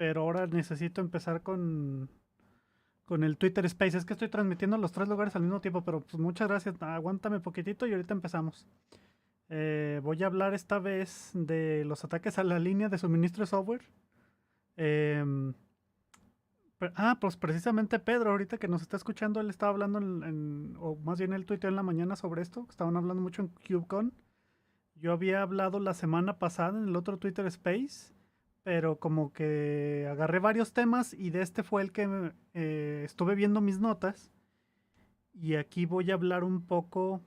pero ahora necesito empezar con el Twitter Space. Es que estoy transmitiendo los tres lugares al mismo tiempo, pero pues muchas gracias. Aguántame poquitito y ahorita empezamos. Voy a hablar esta vez de los ataques a la línea de suministro de software. Em, pues precisamente Pedro, ahorita que nos está escuchando, él estaba hablando o más bien él tuiteó en la mañana sobre esto. Estaban hablando mucho en KubeCon. Yo había hablado la semana pasada en el otro Twitter Space, pero como que agarré varios temas y de este fue el que estuve viendo mis notas. Y aquí voy a hablar un poco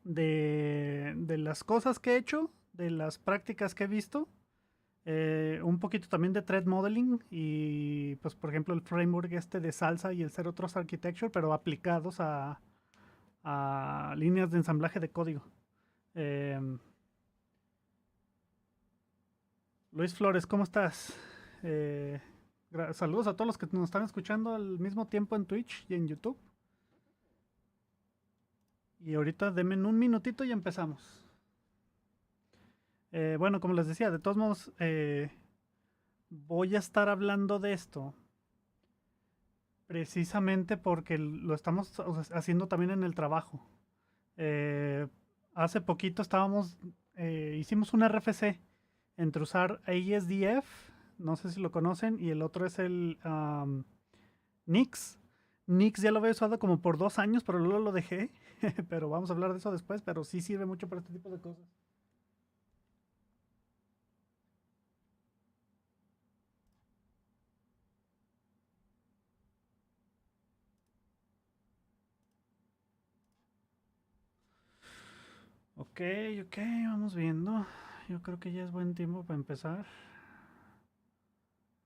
de las cosas que he hecho, de las prácticas que he visto, un poquito también de thread modeling y pues por ejemplo el framework este de Salsa y el Zero Trust Architecture, pero aplicados a líneas de ensamblaje de código. Eh, Luis Flores, ¿cómo estás? Eh, Saludos a todos los que nos están escuchando al mismo tiempo en Twitch y en YouTube. Y ahorita denme un minutito y empezamos. Bueno, como les decía, de todos modos, voy a estar hablando de esto precisamente porque lo estamos haciendo también en el trabajo. Eh, Hace poquito hicimos un RFC entre usar ASDF, no sé si lo conocen, y el otro es el Nix. Nix ya lo había usado como por 2 años, pero luego lo dejé. Pero vamos a hablar de eso después, pero sí sirve mucho para este tipo de cosas. Ok, ok, vamos viendo. Yo creo que ya es buen tiempo para empezar.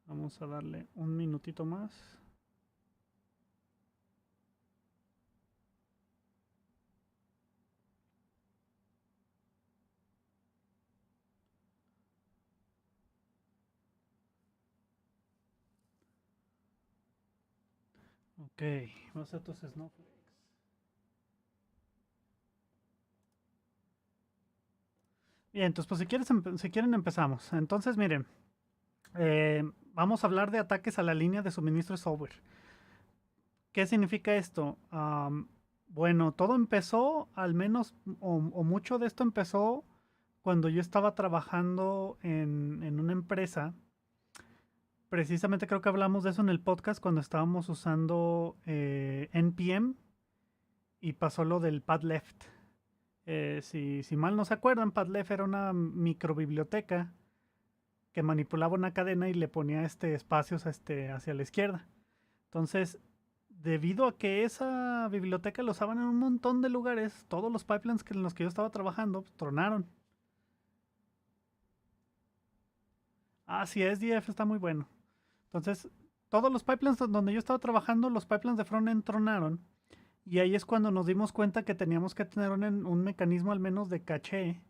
Vamos a darle un minutito más. Ok, vamos a tus snowflakes. Bien, entonces pues si quieren empezamos. Entonces miren, vamos a hablar de ataques a la línea de suministro de software. ¿Qué significa esto? Bueno, todo empezó, al menos, o mucho de esto empezó cuando yo estaba trabajando en una empresa. Precisamente creo que hablamos de eso en el podcast cuando estábamos usando NPM y pasó lo del padleft. Si mal no se acuerdan, padleft era una microbiblioteca que manipulaba una cadena y le ponía espacios hacia la izquierda. Entonces, debido a que esa biblioteca lo usaban en un montón de lugares, todos los pipelines en los que yo estaba trabajando pues, tronaron. Ah, sí, SDF está muy bueno. Entonces, todos los pipelines donde yo estaba trabajando, los pipelines de frontend tronaron. Y ahí es cuando nos dimos cuenta que teníamos que tener un mecanismo al menos de caché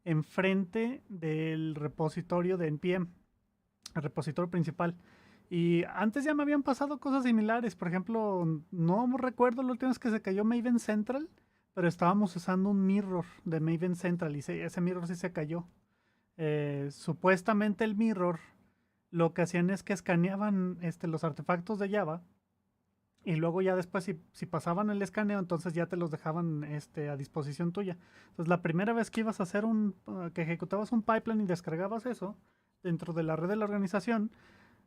enfrente del repositorio de NPM, el repositorio principal. Y antes ya me habían pasado cosas similares. Por ejemplo, no recuerdo la última vez que se cayó Maven Central, pero estábamos usando un mirror de Maven Central y ese mirror sí se cayó. Supuestamente el mirror lo que hacían es que escaneaban los artefactos de Java y luego ya después si pasaban el escaneo entonces ya te los dejaban a disposición tuya. Entonces la primera vez que ibas a hacer que ejecutabas un pipeline y descargabas eso dentro de la red de la organización,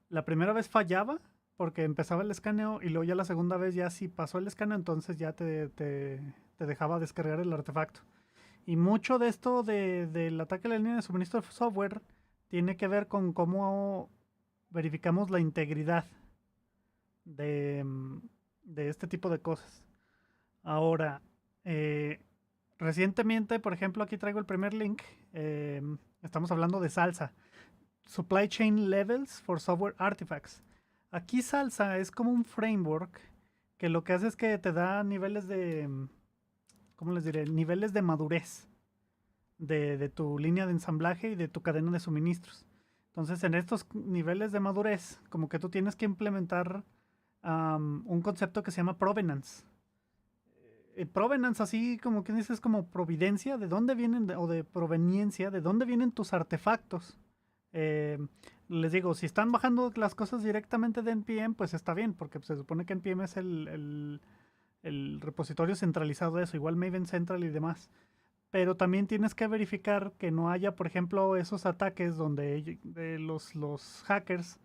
la primera vez fallaba porque empezaba el escaneo y luego ya la segunda vez ya si pasó el escaneo entonces ya te dejaba descargar el artefacto. Y mucho de esto del ataque a la línea de suministro de software tiene que ver con cómo verificamos la integridad de, de este tipo de cosas. Ahora, eh, recientemente, por ejemplo, aquí traigo el primer link. Estamos hablando de Salsa. Supply Chain Levels for Software Artifacts. Aquí Salsa es como un framework que lo que hace es que te da niveles ¿cómo les diré? Niveles de madurez de tu línea de ensamblaje y de tu cadena de suministros. Entonces, en estos niveles de madurez, como que tú tienes que implementar un concepto que se llama provenance. Provenance, así como que dices, como providencia, de dónde vienen, o de proveniencia, de dónde vienen tus artefactos. Eh, Les digo, si están bajando las cosas directamente de NPM, pues está bien, porque se supone que NPM es el repositorio centralizado de eso, igual Maven Central y demás. Pero también tienes que verificar que no haya, por ejemplo, esos ataques donde los hackers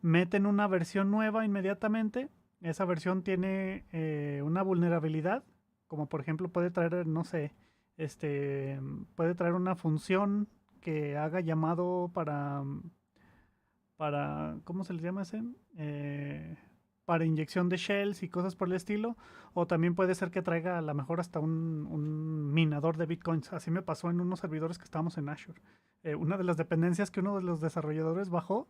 meten una versión nueva inmediatamente. Esa versión tiene una vulnerabilidad, como por ejemplo puede traer, no sé, puede traer una función que haga llamado para, ¿cómo se le llama ese? Para inyección de shells y cosas por el estilo. O también puede ser que traiga a lo mejor hasta un minador de bitcoins. Así me pasó en unos servidores que estábamos en Azure. Una de las dependencias que uno de los desarrolladores bajó,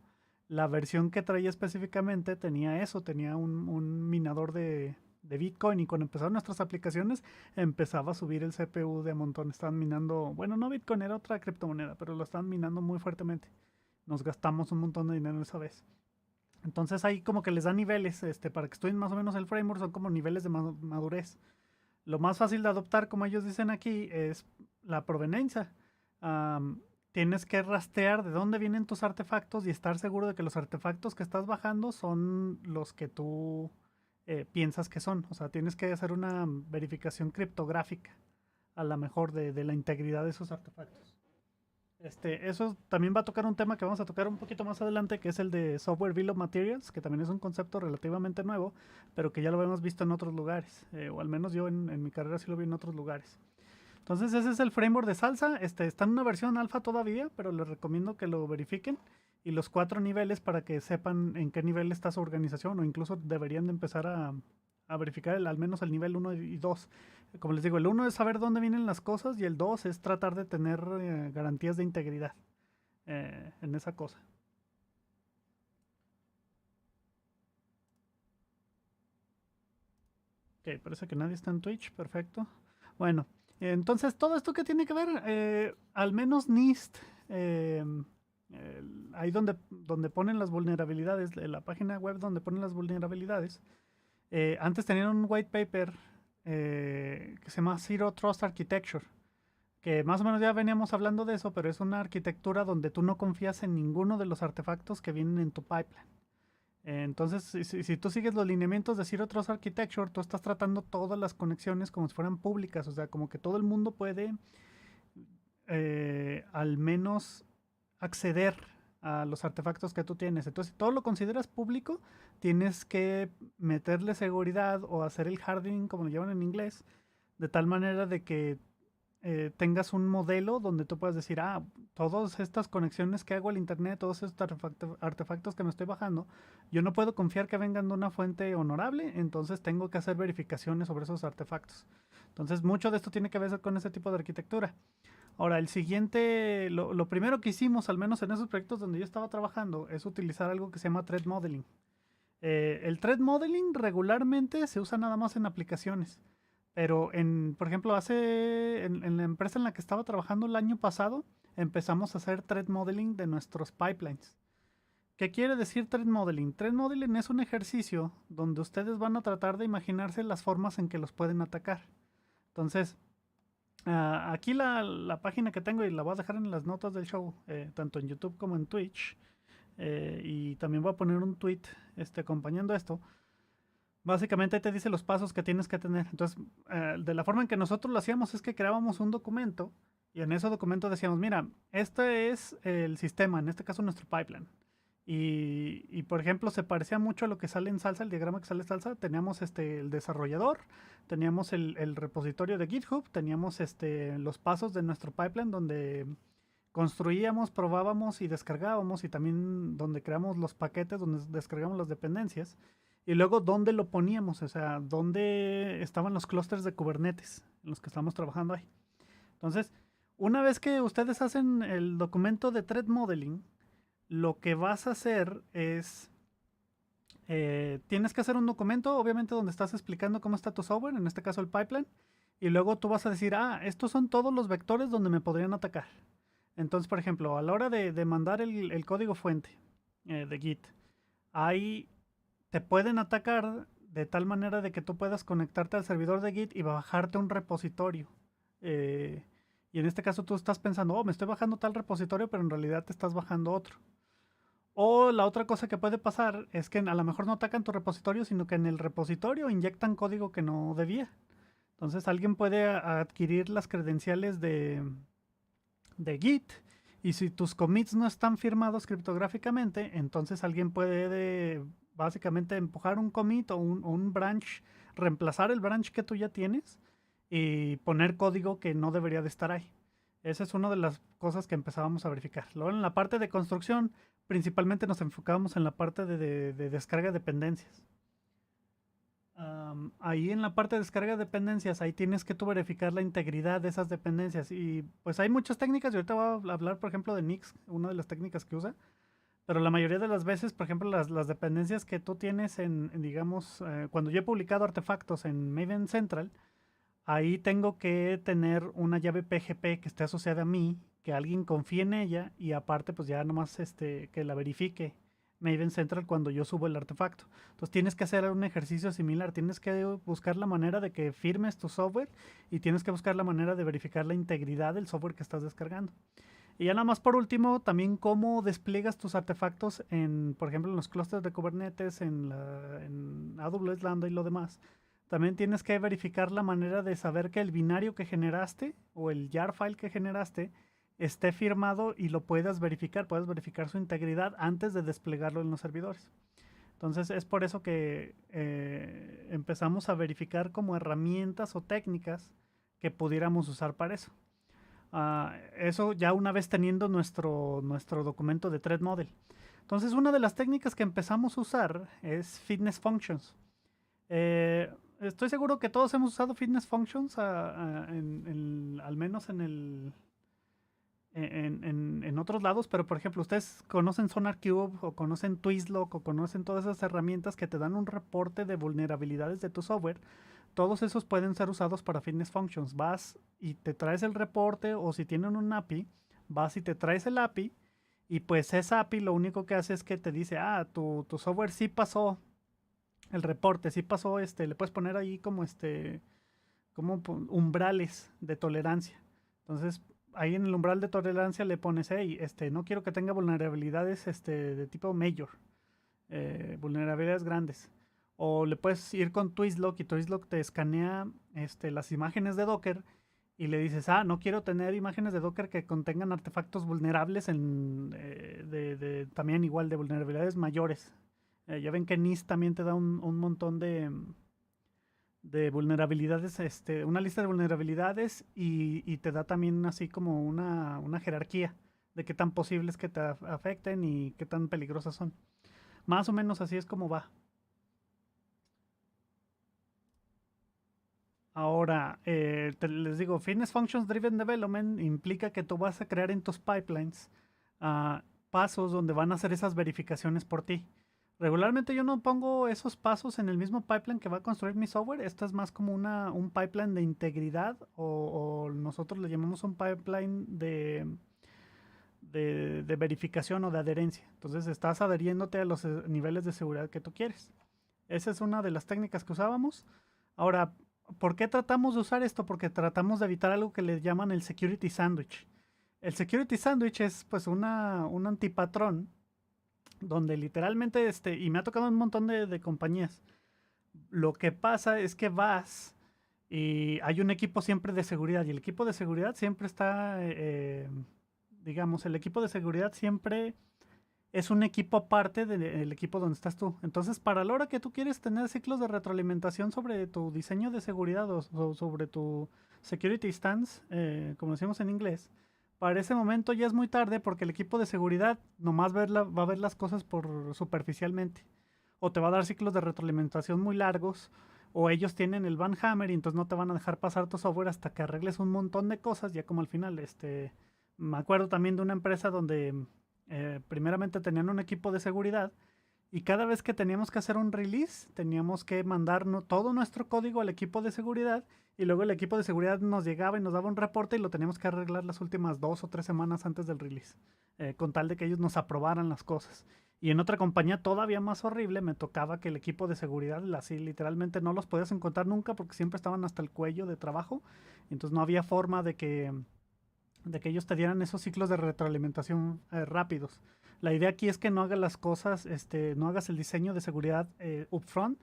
la versión que traía específicamente tenía eso, tenía un minador de Bitcoin, y cuando empezaron nuestras aplicaciones empezaba a subir el CPU de a montón. Estaban minando, bueno, no Bitcoin, era otra criptomoneda, pero lo estaban minando muy fuertemente. Nos gastamos un montón de dinero esa vez. Entonces ahí como que les da niveles, para que estudien más o menos el framework, son como niveles de madurez. Lo más fácil de adoptar, como ellos dicen aquí, es la proveniencia. Tienes que rastrear de dónde vienen tus artefactos y estar seguro de que los artefactos que estás bajando son los que tú piensas que son. O sea, tienes que hacer una verificación criptográfica a la mejor de la integridad de esos artefactos. Eso también va a tocar un tema que vamos a tocar un poquito más adelante, que es el de Software Bill of Materials, que también es un concepto relativamente nuevo, pero que ya lo hemos visto en otros lugares, o al menos yo en mi carrera sí lo vi en otros lugares. Entonces ese es el framework de Salsa. Está en una versión alfa todavía, pero les recomiendo que lo verifiquen. Y los 4 niveles para que sepan en qué nivel está su organización, o incluso deberían de empezar a verificar al menos el nivel 1 y 2. Como les digo, el 1 es saber dónde vienen las cosas y el 2 es tratar de tener garantías de integridad en esa cosa. Ok, parece que nadie está en Twitch, perfecto. Bueno, entonces todo esto que tiene que ver, al menos NIST, ahí donde ponen las vulnerabilidades, la página web donde ponen las vulnerabilidades, antes tenían un white paper que se llama Zero Trust Architecture, que más o menos ya veníamos hablando de eso, pero es una arquitectura donde tú no confías en ninguno de los artefactos que vienen en tu pipeline. Entonces, si tú sigues los lineamientos de Zero Trust Architecture, tú estás tratando todas las conexiones como si fueran públicas, o sea, como que todo el mundo puede al menos acceder a los artefactos que tú tienes. Entonces, si todo lo consideras público, tienes que meterle seguridad o hacer el hardening, como lo llaman en inglés, de tal manera de que tengas un modelo donde tú puedas decir, todas estas conexiones que hago al internet, todos estos artefactos que me estoy bajando, yo no puedo confiar que vengan de una fuente honorable, entonces tengo que hacer verificaciones sobre esos artefactos. Entonces, mucho de esto tiene que ver con ese tipo de arquitectura. Ahora, el siguiente, lo primero que hicimos, al menos en esos proyectos donde yo estaba trabajando, es utilizar algo que se llama threat modeling. El threat modeling regularmente se usa nada más en aplicaciones. Pero por ejemplo, en la empresa en la que estaba trabajando el año pasado, empezamos a hacer threat modeling de nuestros pipelines. ¿Qué quiere decir threat modeling? Threat modeling es un ejercicio donde ustedes van a tratar de imaginarse las formas en que los pueden atacar. Entonces, aquí la página que tengo, y la voy a dejar en las notas del show, tanto en YouTube como en Twitch, y también voy a poner un tweet acompañando esto. Básicamente te dice los pasos que tienes que tener. Entonces, de la forma en que nosotros lo hacíamos es que creábamos un documento, y en ese documento decíamos, mira, este es el sistema, en este caso nuestro pipeline. Y, por ejemplo, se parecía mucho a lo que sale en Salsa, el diagrama que sale en Salsa. Teníamos el desarrollador, teníamos el repositorio de GitHub, teníamos los pasos de nuestro pipeline donde construíamos, probábamos y descargábamos, y también donde creamos los paquetes, donde descargamos las dependencias. Y luego dónde lo poníamos, o sea, dónde estaban los clústeres de Kubernetes en los que estamos trabajando ahí. Entonces, una vez que ustedes hacen el documento de threat modeling, lo que vas a hacer es, tienes que hacer un documento, obviamente, donde estás explicando cómo está tu software, en este caso el pipeline, y luego tú vas a decir, estos son todos los vectores donde me podrían atacar. Entonces, por ejemplo, a la hora de mandar el código fuente de Git, ahí te pueden atacar de tal manera de que tú puedas conectarte al servidor de Git y bajarte un repositorio. Eh, Y en este caso tú estás pensando, oh, me estoy bajando tal repositorio, pero en realidad te estás bajando otro. O la otra cosa que puede pasar es que a lo mejor no atacan tu repositorio, sino que en el repositorio inyectan código que no debía. Entonces alguien puede adquirir las credenciales de Git, y si tus commits no están firmados criptográficamente, entonces alguien puede básicamente empujar un commit o un branch, reemplazar el branch que tú ya tienes y poner código que no debería de estar ahí. Esa es una de las cosas que empezábamos a verificar. Luego en la parte de construcción, principalmente nos enfocábamos en la parte de descarga de dependencias. Ahí en la parte de descarga de dependencias, ahí tienes que tú verificar la integridad de esas dependencias. Y pues hay muchas técnicas, y ahorita voy a hablar, por ejemplo, de Nix, una de las técnicas que usa. Pero la mayoría de las veces, por ejemplo, las dependencias que tú tienes digamos, cuando yo he publicado artefactos en Maven Central, ahí tengo que tener una llave PGP que esté asociada a mí, que alguien confíe en ella y aparte pues ya nomás que la verifique Maven Central cuando yo subo el artefacto. Entonces tienes que hacer un ejercicio similar, tienes que buscar la manera de que firmes tu software y tienes que buscar la manera de verificar la integridad del software que estás descargando. Y ya nada más por último, también cómo despliegas tus artefactos por ejemplo, en los clústeres de Kubernetes, en AWS Lambda y lo demás. También tienes que verificar la manera de saber que el binario que generaste o el jar file que generaste esté firmado y lo puedas verificar su integridad antes de desplegarlo en los servidores. Entonces es por eso que empezamos a verificar como herramientas o técnicas que pudiéramos usar para eso. Eso ya una vez teniendo nuestro documento de Threat Model. Entonces una de las técnicas que empezamos a usar es Fitness Functions. Estoy seguro que todos hemos usado Fitness Functions, al menos en otros lados, pero por ejemplo, ustedes conocen SonarQube o conocen Twistlock o conocen todas esas herramientas que te dan un reporte de vulnerabilidades de tu software. Todos esos pueden ser usados para Fitness Functions. Vas y te traes el reporte, o si tienen un API, vas y te traes el API y pues esa API lo único que hace es que te dice, tu software sí pasó el reporte, sí pasó, le puedes poner ahí como umbrales de tolerancia. Entonces, ahí en el umbral de tolerancia le pones, hey, no quiero que tenga vulnerabilidades de tipo major, vulnerabilidades grandes. O le puedes ir con Twistlock y Twistlock te escanea las imágenes de Docker y le dices, no quiero tener imágenes de Docker que contengan artefactos vulnerables también igual de vulnerabilidades mayores. Ya ven que NIST también te da un montón de vulnerabilidades, una lista de vulnerabilidades y te da también así como una jerarquía de qué tan posibles que te afecten y qué tan peligrosas son. Más o menos así es como va. Ahora, les digo, Fitness Functions Driven Development implica que tú vas a crear en tus pipelines pasos donde van a hacer esas verificaciones por ti. Regularmente yo no pongo esos pasos en el mismo pipeline que va a construir mi software. Esto es más como un pipeline de integridad o nosotros le llamamos un pipeline de verificación o de adherencia. Entonces estás adheriéndote a los niveles de seguridad que tú quieres. Esa es una de las técnicas que usábamos. Ahora, ¿por qué tratamos de usar esto? Porque tratamos de evitar algo que le llaman el security sandwich. El security sandwich es pues un antipatrón donde literalmente, y me ha tocado un montón de compañías. Lo que pasa es que vas y hay un equipo siempre de seguridad y el equipo de seguridad siempre está, digamos, el equipo de seguridad siempre es un equipo aparte del equipo donde estás tú. Entonces, para la hora que tú quieres tener ciclos de retroalimentación sobre tu diseño de seguridad o sobre tu security stance, como decimos en inglés, para ese momento ya es muy tarde porque el equipo de seguridad nomás va a ver las cosas superficialmente. O te va a dar ciclos de retroalimentación muy largos, o ellos tienen el banhammer y entonces no te van a dejar pasar tu software hasta que arregles un montón de cosas, ya como al final, me acuerdo también de una empresa donde primeramente tenían un equipo de seguridad y cada vez que teníamos que hacer un release teníamos que mandar todo nuestro código al equipo de seguridad y luego el equipo de seguridad nos llegaba y nos daba un reporte y lo teníamos que arreglar las últimas 2 o 3 semanas antes del release, con tal de que ellos nos aprobaran las cosas. Y en otra compañía todavía más horrible me tocaba que el equipo de seguridad así literalmente no los podías encontrar nunca porque siempre estaban hasta el cuello de trabajo, entonces no había forma de que de que ellos te dieran esos ciclos de retroalimentación rápidos. La idea aquí es que no hagas las cosas, no hagas el diseño de seguridad upfront.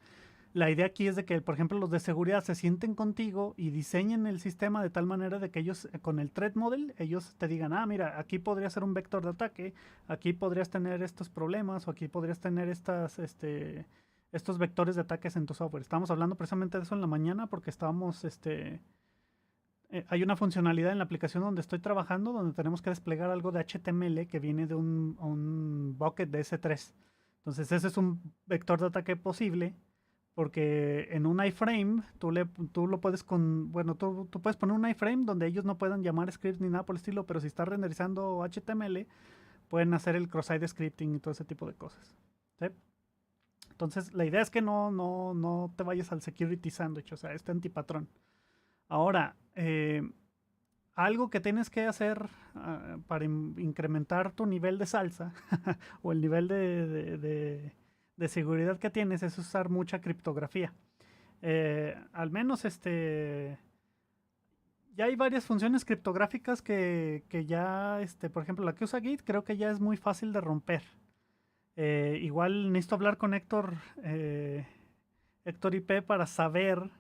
La idea aquí es de que, por ejemplo, los de seguridad se sienten contigo y diseñen el sistema de tal manera de que ellos, con el threat model, ellos te digan, ah, mira, aquí podría ser un vector de ataque, aquí podrías tener estos problemas o aquí podrías tener estos vectores de ataques en tu software. Estábamos hablando precisamente de eso en la mañana porque hay una funcionalidad en la aplicación donde estoy trabajando donde tenemos que desplegar algo de HTML que viene de un bucket de S3. Entonces ese es un vector de ataque posible porque en un iframe tú lo puedes bueno, tú puedes poner un iframe donde ellos no puedan llamar script ni nada por el estilo, pero si estás renderizando HTML pueden hacer el cross-site scripting y todo ese tipo de cosas. ¿Sí? Entonces la idea es que no te vayas al security sandwich, o sea, este antipatrón. Ahora, algo que tienes que hacer para incrementar tu nivel de salsa o el nivel de seguridad que tienes es usar mucha criptografía. Al menos ya hay varias funciones criptográficas que ya, por ejemplo, la que usa Git creo que ya es muy fácil de romper. Igual necesito hablar con Héctor IP para saber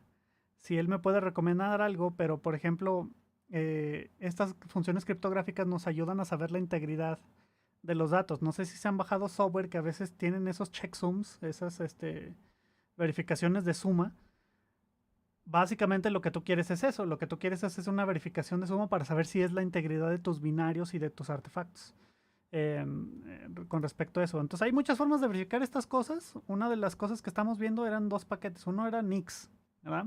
si él me puede recomendar algo, pero por ejemplo, estas funciones criptográficas nos ayudan a saber la integridad de los datos. No sé si se han bajado software que a veces tienen esos checksums, esas verificaciones de suma. Básicamente lo que tú quieres es eso, lo que tú quieres es una verificación de suma para saber si es la integridad de tus binarios y de tus artefactos. Con respecto a eso. Entonces hay muchas formas de verificar estas cosas. Una de las cosas que estamos viendo eran dos paquetes. Uno era Nix, ¿verdad?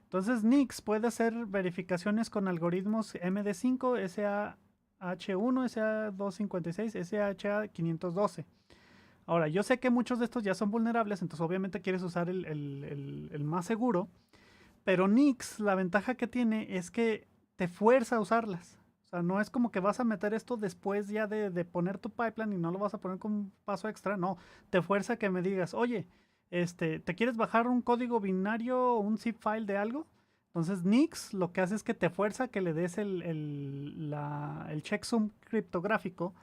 Entonces Nix puede hacer verificaciones con algoritmos MD5, SAH1, SA256, SAH512. Ahora, yo sé que muchos de estos ya son vulnerables, entonces obviamente quieres usar el más seguro, pero Nix, la ventaja que tiene es que te fuerza a usarlas. O sea, no es como que vas a meter esto después ya de poner tu pipeline y no lo vas a poner con un paso extra. No, te fuerza a que me digas, oye, ¿te quieres bajar un código binario o un zip file de algo? Entonces Nix lo que hace es que te fuerza a que le des el checksum criptográfico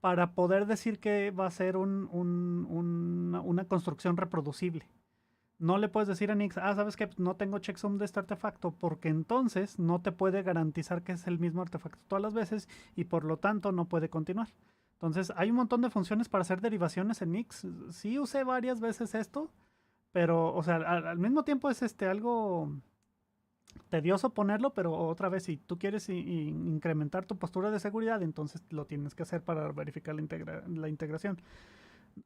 para poder decir que va a ser una construcción reproducible. No le puedes decir a Nix, sabes que no tengo checksum de este artefacto, porque entonces no te puede garantizar que es el mismo artefacto todas las veces y por lo tanto no puede continuar. Entonces hay un montón de funciones para hacer derivaciones en Nix. Sí usé varias veces esto, pero, o sea, al mismo tiempo es algo tedioso ponerlo, pero otra vez, si tú quieres incrementar tu postura de seguridad, entonces lo tienes que hacer para verificar la integración.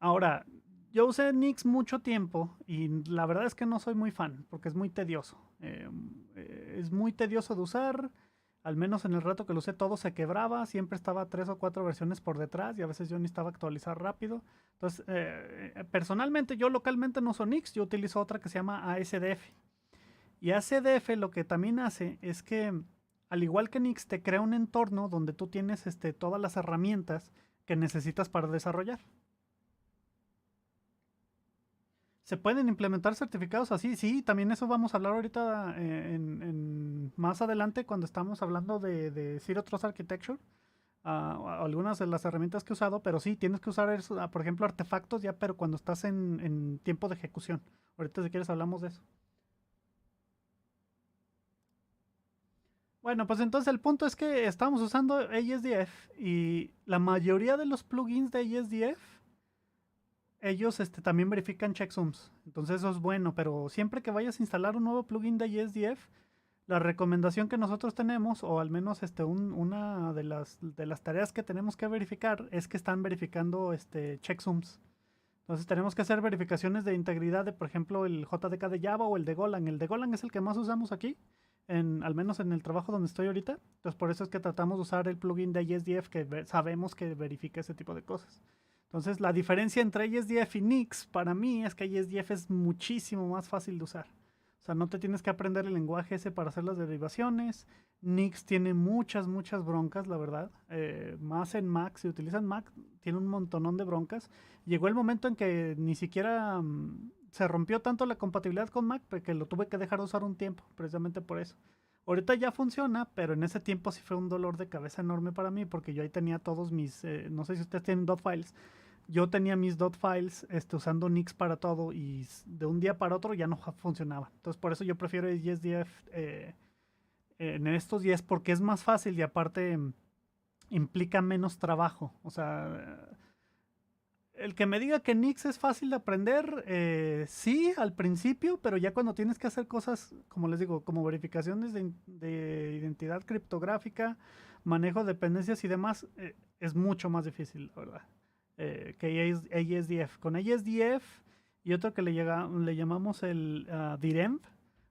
Ahora, yo usé Nix mucho tiempo y la verdad es que no soy muy fan porque es muy tedioso. Es muy tedioso de usar. Al menos en el rato que lo usé todo se quebraba. Siempre estaba 3 o 4 versiones por detrás y a veces yo necesitaba actualizar rápido. Entonces, personalmente yo localmente no uso Nix. Yo utilizo otra que se llama ASDF. Y ASDF lo que también hace es que, al igual que Nix, te crea un entorno donde tú tienes todas las herramientas que necesitas para desarrollar. ¿Se pueden implementar certificados así? Sí, también eso vamos a hablar ahorita más adelante cuando estamos hablando de Zero Trust Architecture. Algunas de las herramientas que he usado, pero sí, tienes que usar eso, por ejemplo, artefactos ya, pero cuando estás en tiempo de ejecución. Ahorita si quieres hablamos de eso. Bueno, pues entonces el punto es que estamos usando ASDF y la mayoría de los plugins de ASDF ellos también verifican checksums. Entonces eso es bueno, pero siempre que vayas a instalar un nuevo plugin de ISDF, la recomendación que nosotros tenemos, o al menos una de las tareas que tenemos que verificar, es que están verificando checksums. Entonces tenemos que hacer verificaciones de integridad de, por ejemplo, el JDK de Java o el de Golang. El de Golang es el que más usamos aquí, al menos en el trabajo donde estoy ahorita. Entonces por eso es que tratamos de usar el plugin de ISDF que sabemos que verifica ese tipo de cosas. Entonces, la diferencia entre ISDF y Nix para mí es que ISDF es muchísimo más fácil de usar. O sea, no te tienes que aprender el lenguaje ese para hacer las derivaciones. Nix tiene muchas broncas, la verdad. Más en Mac, si utilizan Mac, tiene un montonón de broncas. Llegó el momento en que ni siquiera se rompió tanto la compatibilidad con Mac que lo tuve que dejar de usar un tiempo, precisamente por eso. Ahorita ya funciona, pero en ese tiempo sí fue un dolor de cabeza enorme para mí porque yo ahí tenía todos mis, no sé si ustedes tienen dot files, yo tenía mis dot files usando Nix para todo y de un día para otro ya no funcionaba. Entonces por eso yo prefiero ESDF en estos días porque es más fácil y aparte implica menos trabajo. O sea, el que me diga que Nix es fácil de aprender, sí, al principio, pero ya cuando tienes que hacer cosas, como les digo, como verificaciones de identidad criptográfica, manejo de dependencias y demás, es mucho más difícil, la verdad, que AESDF. Con AESDF y otro que le llamamos el DIREMV,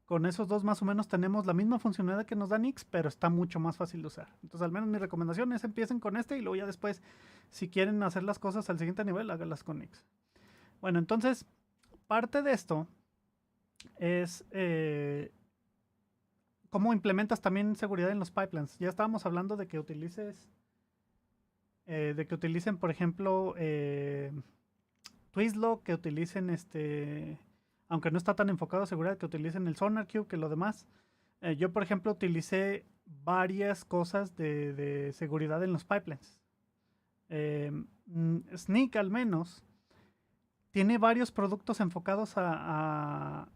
con esos dos más o menos tenemos la misma funcionalidad que nos da Nix, pero está mucho más fácil de usar. Entonces, al menos mi recomendación es empiecen con este y luego ya después, si quieren hacer las cosas al siguiente nivel, háganlas con Nix. Bueno, entonces, parte de esto es cómo implementas también seguridad en los pipelines. Ya estábamos hablando de que utilicen, por ejemplo, Twistlog, que utilicen aunque no está tan enfocado a seguridad, que utilicen el SonarQube, que lo demás. Yo, por ejemplo, utilicé varias cosas de seguridad en los pipelines. Snyk, al menos, tiene varios productos enfocados a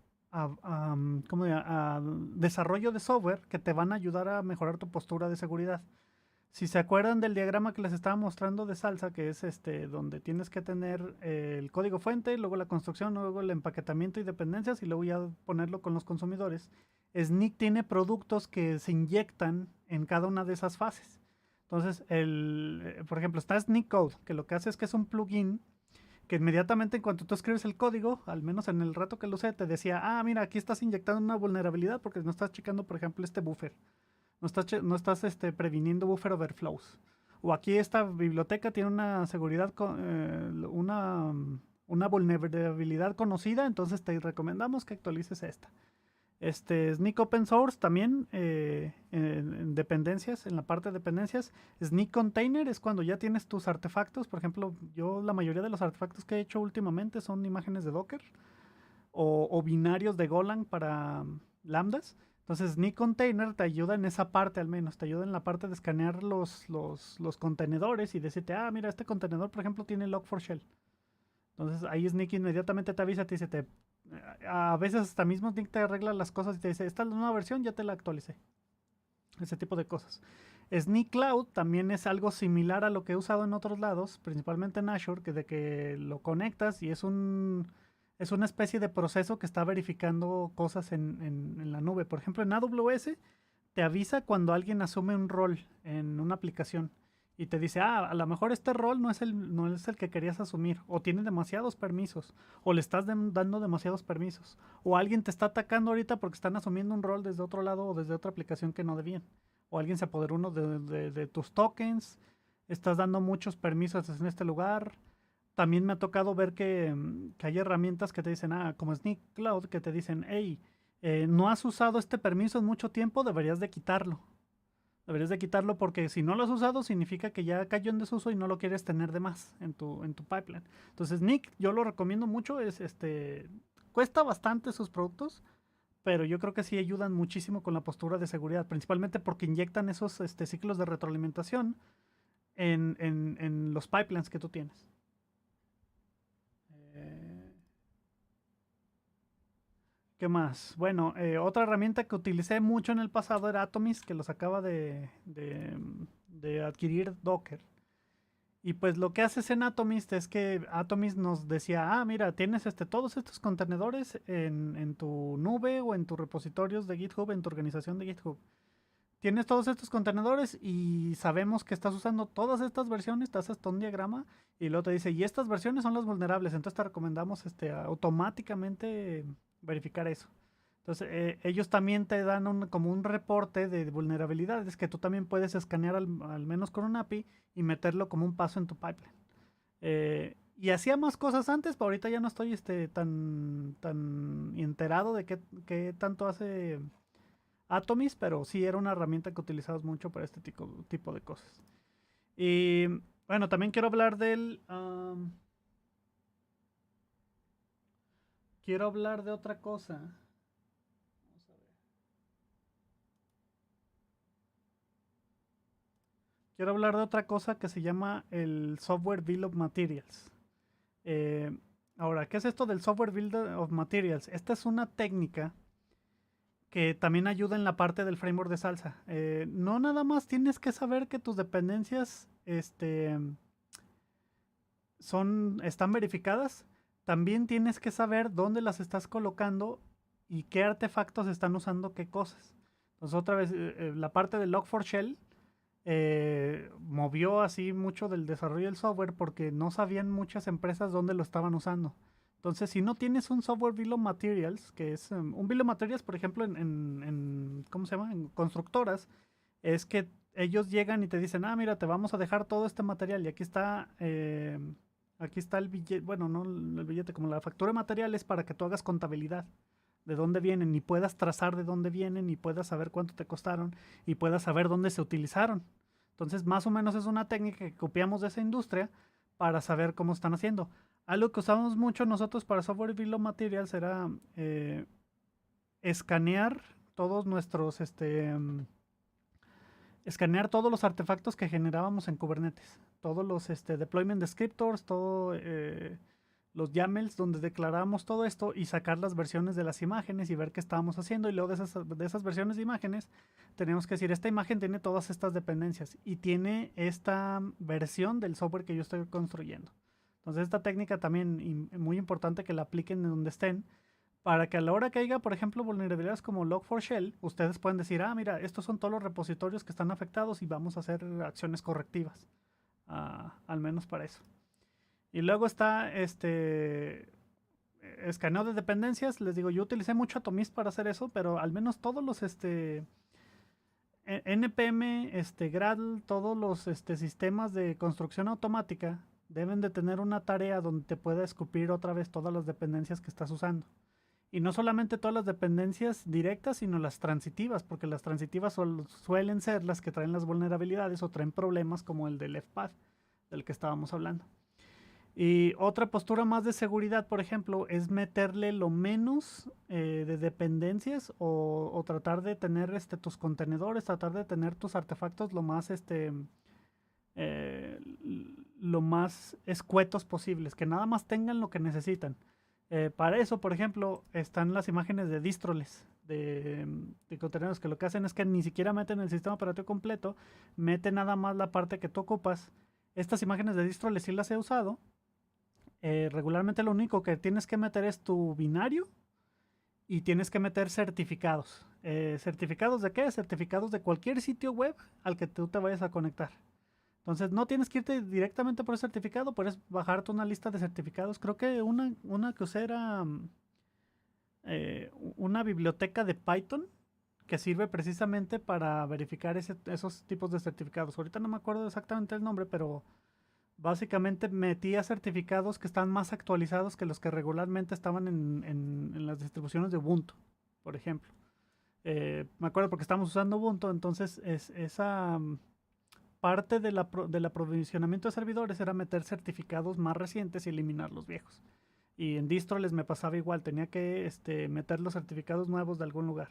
desarrollo de software que te van a ayudar a mejorar tu postura de seguridad. Si se acuerdan del diagrama que les estaba mostrando de Salsa, que es donde tienes que tener el código fuente, luego la construcción, luego el empaquetamiento y dependencias, y luego ya ponerlo con los consumidores. Snyk tiene productos que se inyectan en cada una de esas fases. Entonces, por ejemplo, está Snyk Code, que lo que hace es que es un plugin que inmediatamente en cuanto tú escribes el código, al menos en el rato que lo usé, te decía, mira, aquí estás inyectando una vulnerabilidad porque no estás checando, por ejemplo, este buffer. No estás previniendo buffer overflows. O aquí esta biblioteca tiene una seguridad, una vulnerabilidad conocida, entonces te recomendamos que actualices esta. Snyk Open Source también en dependencias, en la parte de dependencias. Snyk Container es cuando ya tienes tus artefactos. Por ejemplo, yo la mayoría de los artefactos que he hecho últimamente son imágenes de Docker o binarios de Golang para lambdas. Entonces, Snyk Container te ayuda en esa parte al menos, te ayuda en la parte de escanear los contenedores y decirte, mira, este contenedor, por ejemplo, tiene Log4Shell. Entonces, ahí Snyk inmediatamente te avisa, te dice, a veces hasta mismo Snyk te arregla las cosas y te dice, esta es la nueva versión, ya te la actualicé. Ese tipo de cosas. Snyk Cloud también es algo similar a lo que he usado en otros lados, principalmente en Azure, que de que lo conectas y es una especie de proceso que está verificando cosas en la nube. Por ejemplo, en AWS te avisa cuando alguien asume un rol en una aplicación y te dice, a lo mejor este rol no es el que querías asumir, o tiene demasiados permisos, o le estás dando demasiados permisos, o alguien te está atacando ahorita porque están asumiendo un rol desde otro lado o desde otra aplicación que no debían, o alguien se apoderó uno de tus tokens, estás dando muchos permisos en este lugar. También me ha tocado ver que hay herramientas que te dicen, como Snyk Cloud, que te dicen, hey, no has usado este permiso en mucho tiempo, deberías de quitarlo. Deberías de quitarlo porque si no lo has usado significa que ya cayó en desuso y no lo quieres tener de más en tu pipeline. Entonces, Snyk, yo lo recomiendo mucho, cuesta bastante sus productos, pero yo creo que sí ayudan muchísimo con la postura de seguridad, principalmente porque inyectan esos ciclos de retroalimentación en los pipelines que tú tienes. Eh, ¿Qué más? Bueno, otra herramienta que utilicé mucho en el pasado era Atomis, que los acaba de adquirir Docker. Y pues lo que haces en Atomist es que Atomist nos decía, mira, tienes todos estos contenedores en tu nube o en tus repositorios de GitHub, en tu organización de GitHub. Tienes todos estos contenedores y sabemos que estás usando todas estas versiones, te haces un diagrama y luego te dice, y estas versiones son las vulnerables, entonces te recomendamos automáticamente verificar eso. Entonces, ellos también te dan como un reporte de vulnerabilidades que tú también puedes escanear al menos con un API y meterlo como un paso en tu pipeline. Y hacía más cosas antes, pero ahorita ya no estoy tan enterado de qué tanto hace Atomis, pero sí era una herramienta que utilizabas mucho para este tipo de cosas. Y bueno, también quiero hablar quiero hablar de otra cosa. Vamos a ver. quiero hablar de otra cosa que se llama el Software Bill of Materials. Eh, Ahora, ¿qué es esto del Software Bill of Materials? Esta es una técnica que también ayuda en la parte del framework de Salsa. No nada más tienes que saber que tus dependencias están verificadas, también tienes que saber dónde las estás colocando y qué artefactos están usando qué cosas. Entonces otra vez, la parte de Log4Shell movió así mucho del desarrollo del software porque no sabían muchas empresas dónde lo estaban usando. Entonces, si no tienes un software bill of materials, que es un bill of materials, por ejemplo, ¿cómo se llama? En constructoras, es que ellos llegan y te dicen, ah, mira, te vamos a dejar todo este material y aquí está el billete, bueno, no el billete, como la factura de materiales para que tú hagas contabilidad de dónde vienen y puedas trazar de dónde vienen y puedas saber cuánto te costaron y puedas saber dónde se utilizaron. Entonces, más o menos es una técnica que copiamos de esa industria para saber cómo están haciendo. Algo que usamos mucho nosotros para Software Bill of Materials era escanear todos nuestros, escanear todos los artefactos que generábamos en Kubernetes. Todos los deployment descriptors, todos los YAMLs donde declarábamos todo esto y sacar las versiones de las imágenes y ver qué estábamos haciendo. Y luego de esas versiones de imágenes tenemos que decir, esta imagen tiene todas estas dependencias y tiene esta versión del software que yo estoy construyendo. Entonces esta técnica también muy importante que la apliquen en donde estén, para que a la hora que haya, por ejemplo, vulnerabilidades como Log4Shell, ustedes pueden decir, ah, mira, estos son todos los repositorios que están afectados y vamos a hacer acciones correctivas. Al menos para eso. Y luego está escaneo de dependencias. Les digo, yo utilicé mucho Atomiz para hacer eso, pero al menos todos los NPM, Gradle, todos los sistemas de construcción automática deben de tener una tarea donde te pueda escupir otra vez todas las dependencias que estás usando. Y no solamente todas las dependencias directas, sino las transitivas, porque las transitivas suelen ser las que traen las vulnerabilidades o traen problemas como el del FPath, del que estábamos hablando. Y otra postura más de seguridad, por ejemplo, es meterle lo menos de dependencias o tratar de tener tus contenedores, tratar de tener tus artefactos lo más escuetos posibles, que nada más tengan lo que necesitan. Para eso, por ejemplo, están las imágenes de distroles de contenedores, que lo que hacen es que ni siquiera meten el sistema operativo completo, meten nada más la parte que tú ocupas. Estas imágenes de distroles sí las he usado. Regularmente lo único que tienes que meter es tu binario y tienes que meter certificados. ¿Certificados de qué? Certificados de cualquier sitio web al que tú te vayas a conectar. Entonces no tienes que irte directamente por el certificado, puedes bajarte una lista de certificados. Creo que una que usé era una biblioteca de Python que sirve precisamente para verificar esos tipos de certificados. Ahorita no me acuerdo exactamente el nombre, pero básicamente metía certificados que están más actualizados que los que regularmente estaban en las distribuciones de Ubuntu, por ejemplo. Me acuerdo porque estamos usando Ubuntu, entonces esa parte del aprovisionamiento de servidores era meter certificados más recientes y eliminar los viejos. Y en distro les me pasaba igual, tenía que meter los certificados nuevos de algún lugar.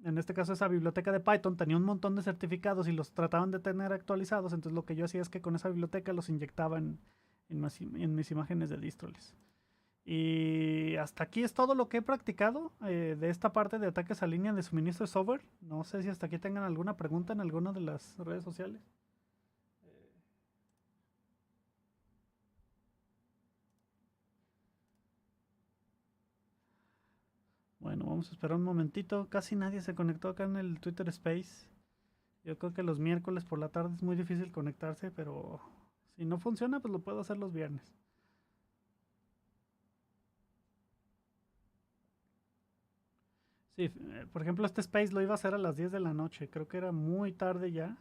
En este caso, esa biblioteca de Python tenía un montón de certificados y los trataban de tener actualizados. Entonces lo que yo hacía es que con esa biblioteca los inyectaba en mis imágenes de distroles. Y hasta aquí es todo lo que he practicado de esta parte de ataques a línea de suministro de software. No sé si hasta aquí tengan alguna pregunta en alguna de las redes sociales. Bueno, vamos a esperar un momentito. Casi nadie se conectó acá en el Twitter Space. Yo creo que los miércoles por la tarde es muy difícil conectarse, pero si no funciona, pues lo puedo hacer los viernes. Sí, por ejemplo, este Space lo iba a hacer a las 10 de la noche. Creo que era muy tarde ya.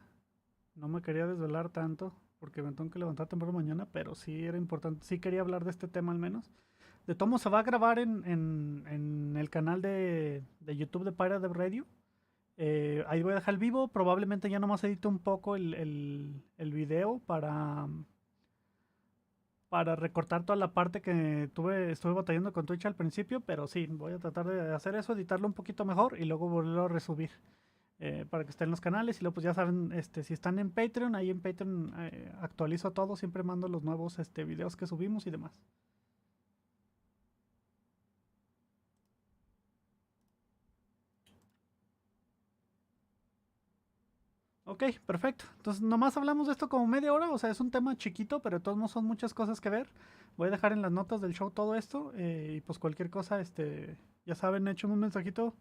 No me quería desvelar tanto porque me tengo que levantar temprano mañana, pero sí era importante. Sí quería hablar de este tema al menos. De tomo se va a grabar en el canal de YouTube de Pirate Dev Radio. Ahí voy a dejar el vivo. Probablemente ya nomás edito un poco el video para recortar toda la parte que estuve batallando con Twitch al principio, pero sí, voy a tratar de hacer eso, editarlo un poquito mejor y luego volverlo a resubir. para que estén en los canales. Y luego pues ya saben, si están en Patreon, ahí en Patreon actualizo todo, siempre mando los nuevos videos que subimos y demás. Ok, perfecto. Entonces, nomás hablamos de esto como media hora. O sea, es un tema chiquito, pero de todos modos son muchas cosas que ver. Voy a dejar en las notas del show todo esto. Y pues cualquier cosa, ya saben, echen un mensajito.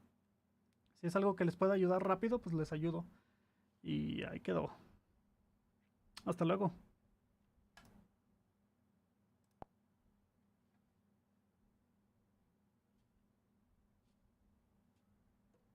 Si es algo que les pueda ayudar rápido, pues les ayudo. Y ahí quedó. Hasta luego.